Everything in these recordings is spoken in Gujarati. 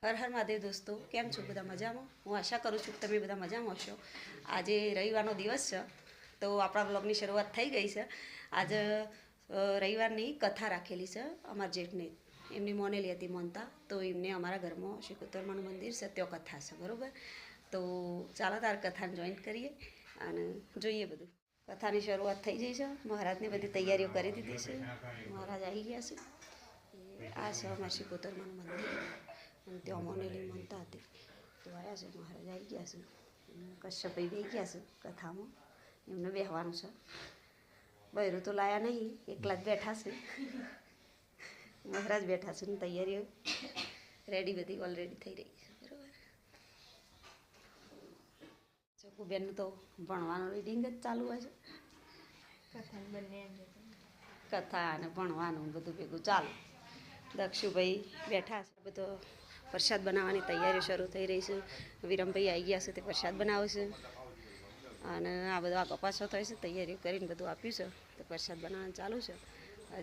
હર હર મહાદેવ દોસ્તો, કેમ છો બધા મજામાં? હું આશા કરું છું કે તમે બધા મજામાં હશો. આજે રવિવારનો દિવસ છે, તો આપણા બ્લોગની શરૂઆત થઈ ગઈ છે. આજે રવિવારની કથા રાખેલી છે અમારા જેઠની. એમની મોનેલી હતી મોનતા, તો એમને અમારા ઘરમાં શ્રી કોતરમાનું મંદિર છે, ત્યાં કથા છે, બરાબર. તો ચાલો તાર કથાને જોઈન કરીએ અને જોઈએ બધું. કથાની શરૂઆત થઈ ગઈ છે. મહારાજની બધી તૈયારીઓ કરી દીધી છે. મહારાજ આવી ગયા છે. આ છે અમારા શ્રી કોતરમાનું મંદિર. અને ત્યાં મોનેલી માનતા હતી, તો આવ્યા છે. મહારાજ આવી ગયા છે. કશ્યપભાઈ બેસી ગયા છે કથામાં. એમને બેસવાનું છે. બૈરું તો લાયા નહીં, એકલા જ બેઠા છે. મહારાજ બેઠા છે ને તૈયારીઓ રેડી, બધી ઓલરેડી થઈ રહી છે, બરાબર. ચકુબેનનું તો ભણવાનું રીડિંગ જ ચાલુ હોય છે. કથા અને ભણવાનું બધું ભેગું ચાલુ. દક્ષુભાઈ બેઠા છે. બધો પ્રસાદ બનાવવાની તૈયારી શરૂ થઈ રહી છે. વિરમભાઈ આવી ગયા છે, તે પ્રસાદ બનાવશે. અને આ બધો આગો પાછો થાય છે. તૈયારી કરીને બધું આપ્યું છે, તો પ્રસાદ બનાવવાનું ચાલુ છે.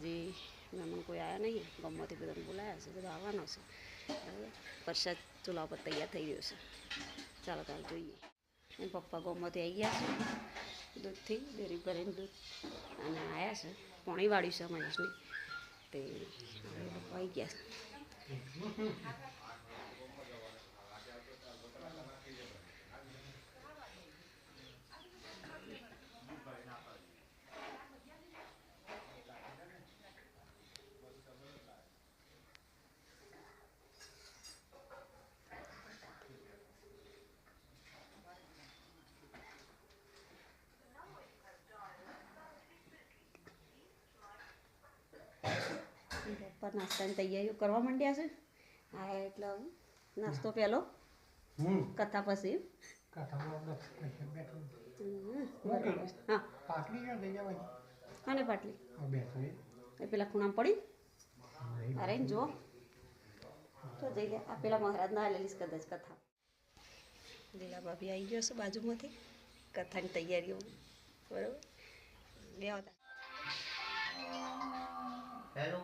હજી મહેમાન કોઈ આવ્યા નહીં, ગામમાંથી બધાને બોલાયા છે, બધો આવવાનો છે. પ્રસાદ ચૂલા ઉપર તૈયાર થઈ રહ્યો છે. ચાલો ચાલો જોઈએ. એ પપ્પા ગામમાંથી આવી ગયા છે, દૂધથી ડેરી ભરીને દૂધ અને આવ્યા છે. પોણી વાળ્યું છે મહેશની, તે પપ્પા આવી ગયા છે. પપ્પા નાસ્તાની તૈયારીઓ કરવા માંડ્યા છે. હા, એટલે નાસ્તો પહેલો કથા પછી. હા ને પાટલી એ પેલા ખૂણામાં પડી. અરે જો તો જઈ ગયા. આ પેલા મહારાજના આલેલી કદાચ કથા. લીલા ભાભી આવી ગયો છે બાજુમાંથી કથાની તૈયારીઓ, બરાબર. બે હતા. હેલો.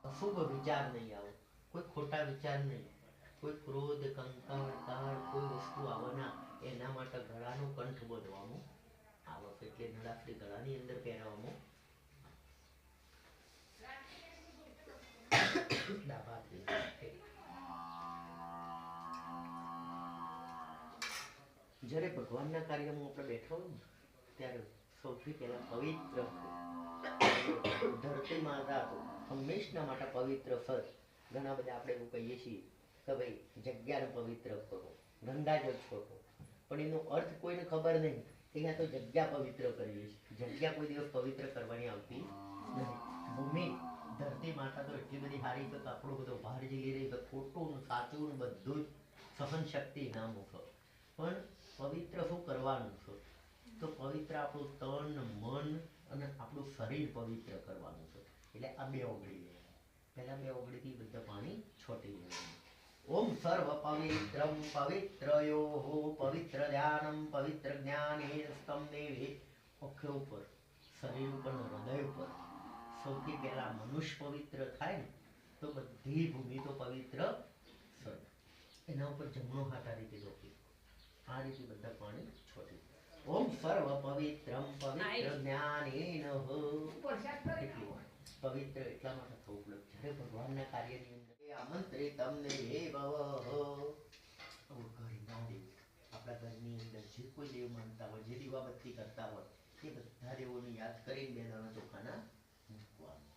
અશુભ વિચાર નહીં આવે, કોઈ ખોટા વિચાર નહીં, કોઈ ક્રોધ, કંકાળ, કાળ, કોઈ વસ્તુ આવે ના. એના માટે ગળાનું કંઠ બોધવાનું આવે, એટલે નળાફરી ગળાની અંદર પહેરવામાં જ્યારે ભગવાનના કાર્યમાં આપણે બેઠા હોય ને, ત્યારે સૌથી પહેલા પવિત્ર ધરતી માતા હંમેશના માટે પવિત્ર ફળ. ઘણા બધા આપણે એવું કહીએ છીએ કે ભાઈ જગ્યાને પવિત્ર કરો, ગંગાજળ છોડો, પણ એનો અર્થ કોઈને ખબર નહીં. અહીંયા તો જગ્યા પવિત્ર કરીએ છીએ. જગ્યા કોઈ દિવસ પવિત્ર કરવાની આવતી નથી. ભૂમિ ધરતી માતા તો એટલી બધી સારી કે આપણો બધો ભાર ઝીલી રહી કે ખોટું ને સાચું ને બધું જ સહન શક્તિ ના મૂકો. પણ પવિત્ર શું કરવાનું છે? તો પવિત્ર આપણું તન, મન અને આપણું શરીર પવિત્ર કરવાનું છે. એટલે આ બે ઓગળી લેવાનું. પહેલા બે ઓગળીથી બધા પાણી છોટી લેવાનું. ઓમ સર્વ પવિત્રમ પવિત્રયો પવિત્ર ધ્યાનમ પવિત્ર જ્ઞાનેન સ્તમ દેવે. ઓખે ઉપર, શરીર ઉપર, હૃદય ઉપર સૌથી પહેલા મનુષ્ય પવિત્ર થાય ને, તો બધી ભૂમિ તો પવિત્ર છે. એના ઉપર જમણો હાથ આ રીતે રોકી, આ રીતે બધા પાણી છોટી. ઓમ સર્વ પવિત્રમ પવિત્ર જ્ઞાનેન પવિત્ર એટલા માટે થવું પડે જ્યારે ભગવાનના કાર્યની અંદર આમંત્રિતમ દેવ ઘરના દેવ, આપણા ઘરની અંદર જે કોઈ દેવ માનતા હોય, જે દીવાબત્તી કરતા હોય, એ બધા દેવોને યાદ કરીને બે દાણા ચોખાના મૂકવાનું.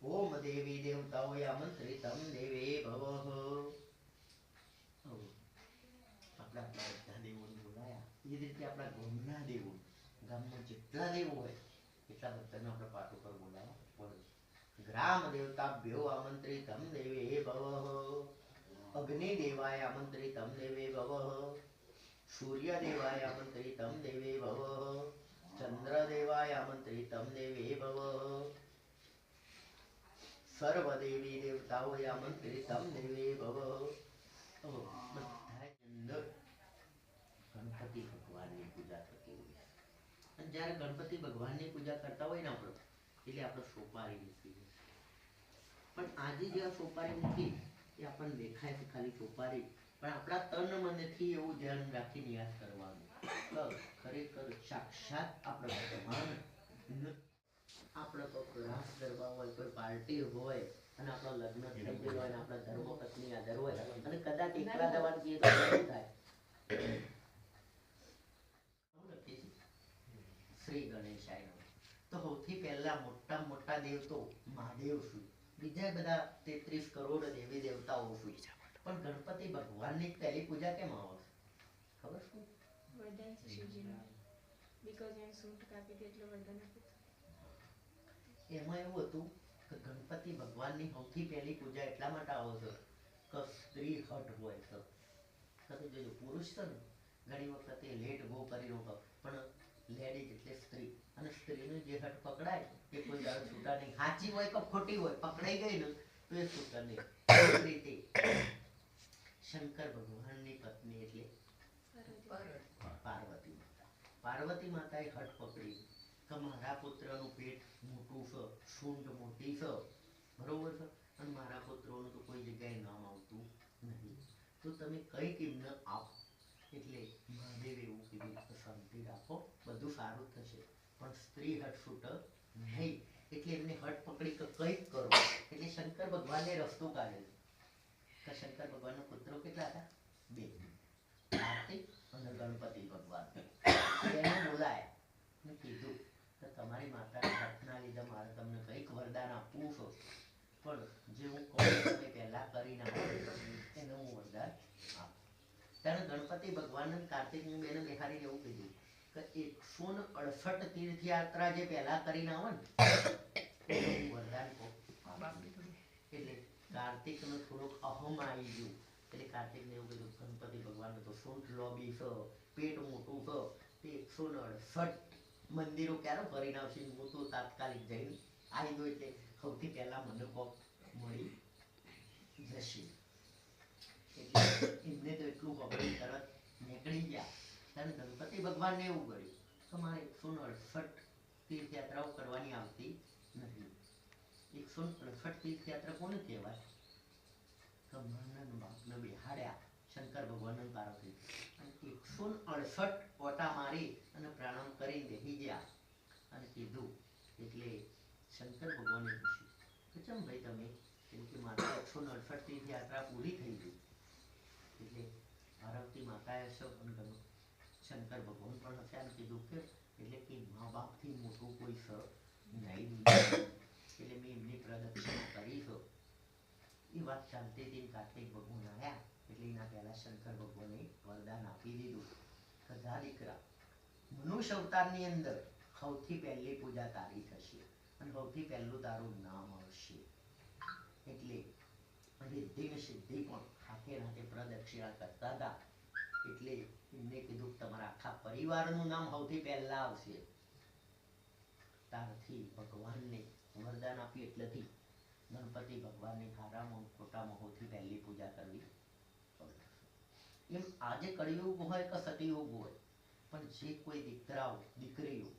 ઓમ દેવી દેવતાઓએ આમંત્રિતમ દેવે ભવ. આપણા બધા દેવોને બોલાયા. એ જ રીતે આપણા ગામના દેવો, ગામમાં જેટલા દેવો હોય એટલા બધાને આપણે પાઠ ઉપર બોલાવવા પડે. ગ્રામ દેવતાભ્યો આમંત્રિતમ દેવે ભવ. અગ્નિ દેવાય આમંત્રિતમ દેવે ભવ. સૂર્ય દેવાય આમંત્રિતમ દેવે ભવ. ચંદ્ર દેવાય આમંત્રિતમ દેવે ભવ. સર્વ દેવી દેવતાઓએ આમંત્રિતમ દેવે ભવ. બધા અંદર ગણપતિ ભગવાનની પૂજા થતી હોય. અને જ્યારે ગણપતિ ભગવાનની પૂજા કરતા હોય ને આપણે, એટલે આપણે સોપારી મૂકીએ. આજે જે આ સોપારી મૂકી એ આપણને દેખાય છે ખાલી સોપારી, પણ આપણા તન મનથી એવું ધ્યાન રાખીને યાદ કરવાનું કે ખરેખર સાક્ષાત આપણે ભગવાન આપણે કોઈ રાસ ગરબા હોય, કોઈ પાર્ટી હોય અને આપણો લગ્ન થઈ ગયું હોય અને આપણા ધર્મપત્ની હાજર હોય અને કદાચ એકલા જવાનું કહીએ તો શું થાય? શ્રી ગણેશાય નમઃ. તો સૌથી પહેલા મોટામાં મોટા દેવ તો મહાદેવ છું, બીજા બધા 33 કરોડ દેવી દેવતાઓ છું, પણ ગણપતિ ભગવાનની પહેલી પૂજા કેમ આવે છે ખબર છે? વરદાન છે શિવજીનું, બીકોઝ એને સૂંઢ કાપી હતી એટલે વરદાન આપ્યું. એમાં એવું હતું કે ગણપતિ ભગવાનની સૌથી પહેલી પૂજા એટલા માટે આવે છે કે સ્ત્રી હટ હોય છે. તમે જોજો પુરુષ છે ને ઘણી વખતે લેટ ગો કરી લો પણ લેડીઝ એટલે સ્ત્રી, અને સ્ત્રીનું જે હટ પકડાય એ કોઈ દાડો છૂટા નહીં. સાચી હોય કે ખોટી હોય, પકડાઈ ગઈ ને તો એ છૂટા નહીં. એ રીતે શંકર ભગવાનની પત્ની એટલે પાર્વતી માતા. પાર્વતી માતાએ હટ પકડી કે મારા પુત્રનું પેટ મોટું છે, સૂંઢ મોટી છે, બરોબર છે, અને મારા પુત્રોનું તો કોઈ જગ્યાએ નામ આવતું નહીં, તો તમે કઈ કિંમત આપો? એટલે મહાદેવ એવું કીધું કે શાંતિ રાખો, બધું સારું થશે, પણ સ્ત્રી હટ છૂટ નહીં. એટલે એમને હટ પકડી કે કંઈક કરો. એટલે શંકર ભગવાને રસ્તો કાઢ્યો કે શંકર ભગવાનના પુત્રો કેટલા હતા? 2, કાર્તિક અને ગણપતિ ભગવાન. એને બોલાયા અને કીધું કે તમારી માતાના હટના લીધે મારે તમને કંઈક વરદાન આપવું છે, પણ જે હું કહું તમે પહેલા કરી નાખો એને હું વરદાન આપું. ત્યારે ગણપતિ ભગવાન અને કાર્તિકની બેને બેહાડીને એવું કીધું કે 168 તીર્થયાત્રા જે પહેલા કરીને આવે ને એને હું વરદાન કહું. એટલે કાર્તિકનો થોડોક અહમ આવી ગયું. એટલે કાર્તિકને એવું કીધું ગણપતિ ભગવાનને તો સૂંઢ લોબી છે, પેટ મોટું છે, તે 168 મંદિરો ક્યારે ફરીને આવશે? હું તો તાત્કાલિક જઈને આવી દઉં એટલે સૌથી પહેલા મને કોક મળી જશે. એટલે એમને તો એટલું ખબર તરત નીકળી ગયા. ત્યારે ગણપતિ ભગવાનને એવું કર્યું કે મારે 168 તીર્થયાત્રાઓ કરવાની આવતી નથી. 168 તીર્થયાત્રા કોને કહેવાય? કે માના બાપને બેહાડ્યા શંકર ભગવાન અને પાર્વતી, અને 168 ઓટા મારી અને પ્રણામ કરીને બેસી ગયા અને કીધું. એટલે શંકર ભગવાને પૂછ્યું કે ચમ ભાઈ તમે? કેમ કે માતા 168 તીર્થયાત્રા પૂરી થઈ ગઈ. એટલે પાર્વતી માતાએ શંકર ભગવાન પણ હશે અને કીધું કે એટલે કે મા બાપથી મોટું કોઈ સ નહીં. એટલે મેં એમની પ્રદક્ષિણા કરી છે. એ વાત ચાલતી હતી, કાર્તિક ભગવાન આવ્યા એટલે એના પહેલા શંકર ભગવાને વરદાન આપી દીધું કે જા દીકરા, મનુષ્ય અવતારની અંદર સૌથી પહેલી પૂજા તારી થશે અને સૌથી પહેલું તારું નામ આવશે. એટલે રિદ્ધિ ને સિદ્ધિ પણ હાથે હાથે પ્રદક્ષિણા કરતા હતા. એટલે એમને કીધું તમારા આખા પરિવારનું નામ સૌથી પહેલા આવશે. ત્યારથી ભગવાનને વરદાન આપ્યું. એટલેથી ગણપતિ ભગવાનની ખારામાં ખોટામાં સૌથી પહેલી પૂજા કરવી પડે. એમ આજે કળિયુગ હોય કે સતયુગ હોય, પણ જે કોઈ દીકરાઓ દીકરીઓ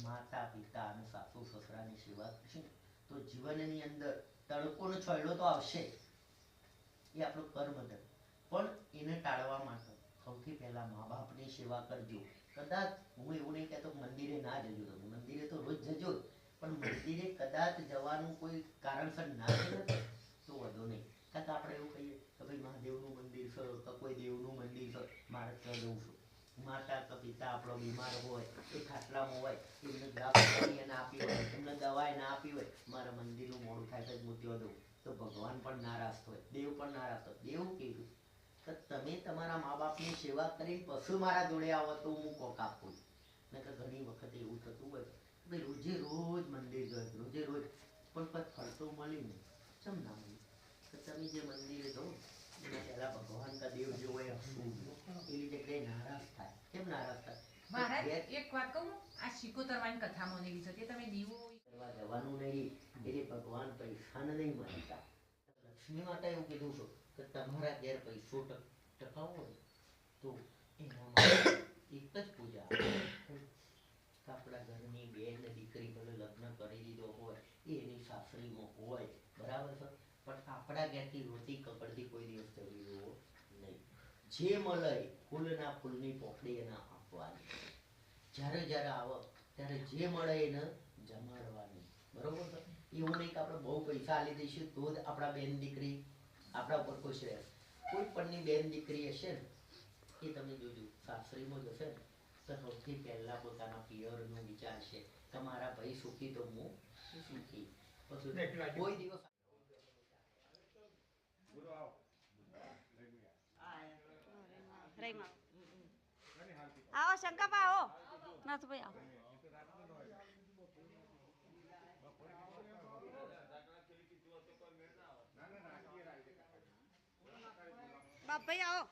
માતા પિતા અને સાસુ સસરાની સેવા કરશે તો જીવનની અંદર તડકો ને છોયડો તો આવશે, એ આપણું કર્મ છે. પણ એને ટાળવા માટે સૌથી પહેલા મા બાપની સેવા કરજો. કદાચ હું એવું નહીં કહેતો મંદિરે ના જજો, તમે મંદિરે તો રોજ જજો, પણ મંદિરે કદાચ જવાનું કોઈ કારણસર ના જજો તો વધુ નહીં. કારણ કે આપણે એવું કહીએ કે ભાઈ મહાદેવનું મંદિર છે કે કોઈ દેવનું મંદિર છે, મારે ત્યાં જવું છું. માતા કે પિતા આપણો બીમાર હોય, એ ખાટલામાં હોય, એમને દવા ના આપી હોય, એમને દવાએ ના આપી હોય, મારા મંદિરનું મોડું થાય તો હું ત્યાં દઉં, તો ભગવાન પણ નારાજ હોય, દેવ પણ નારાજ હોય. દેવ કીધું કે તમે તમારા મા બાપની સેવા કરીને પછી મારા જોડે આવો તો હું કોક આપું. ને કે ઘણી વખત એવું થતું હોય ભાઈ રોજે રોજ મંદિર જાય, રોજે રોજ પણ કોઈ ફરતો મળી નહીં. ચમ ના મળી? તો તમે જે મંદિરે જાઓ એના પહેલા ભગવાન કા દેવ જે હોય એની જગ્યાએ નારાજ થાય. કેમ નારાજ થાય? મહારાજ એક વાત કહું, આ શિકોતરવાની કથા મને એવી છે કે તમે દીવો કરવા જવાનું નહીં. એટલે ભગવાન પૈસાને નહીં માનતા. લક્ષ્મી માતા એવું કીધું છે કે તમારા ઘેર પૈસો ટકાવો હોય તો એના માટે એક જ પૂજા આપણા ઘરની બેન દીકરી ભલે લગ્ન કરી દીધો હોય, એની સાસરીમાં હોય, બરાબર છે, પણ ક્યાંથી રોતી કકડતી કોઈ દિવસ જવી દેવો નહીં. જે મળે ફૂલના ફૂલની પોકળી એને આપવાની. જ્યારે જ્યારે આવો ત્યારે જે મળે એને જમાડવાની. બરોબર છે? એવું નહીં કે આપણે બહુ પૈસા આલી દઈશું તો જ આપણા બેન દીકરી આપણા ઉપર ખુશ રહે. કોઈ પણની બેન દીકરી હશે ને એ તમે જોજો સાસરીમાં જશે ને તો સૌથી પહેલા પોતાના પિયરનું વિચારશે કે મારા ભાઈ સુખી તો હું સુખી. પછી કોઈ દિવસ રહીમાં આવો શંકાપા આવો નાથભાઈ આવો બાપભાઈ આવો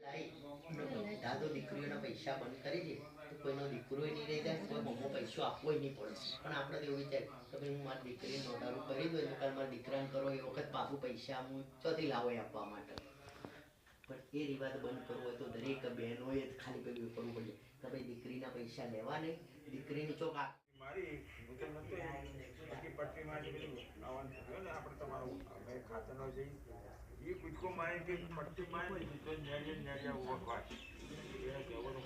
બધા તો દીકરીઓના પૈસા બંધ કરી દે તો કોઈનો દીકરો નહીં રહી જાય, કોઈ મમ્મો પૈસો આપવો નહીં પડે. પણ આપણે તો એવું વિચાર કે ભાઈ હું મારી દીકરીને નોટારું કરી દઉં એટલે મારા દીકરાને કરો એ વખત પાછું પૈસા હું ચોથી લાવો એ આપવા માટે. પણ એ રિવાજ બંધ કરવો હોય તો દરેક બહેનોએ જ ખાલી પેલું કરવું પડે કે ભાઈ દીકરીના પૈસા લેવા નહીં, દીકરીની ચોક મારી બાકી પટ્ટીમાં જે પેલું આવવાનું થયું ને આપણે તમારું અમે ખાતરનો જઈ એ કૂદકો મારી કે પટ્ટી મારી તો ન્યાય ઓળખવા એ કહેવાનું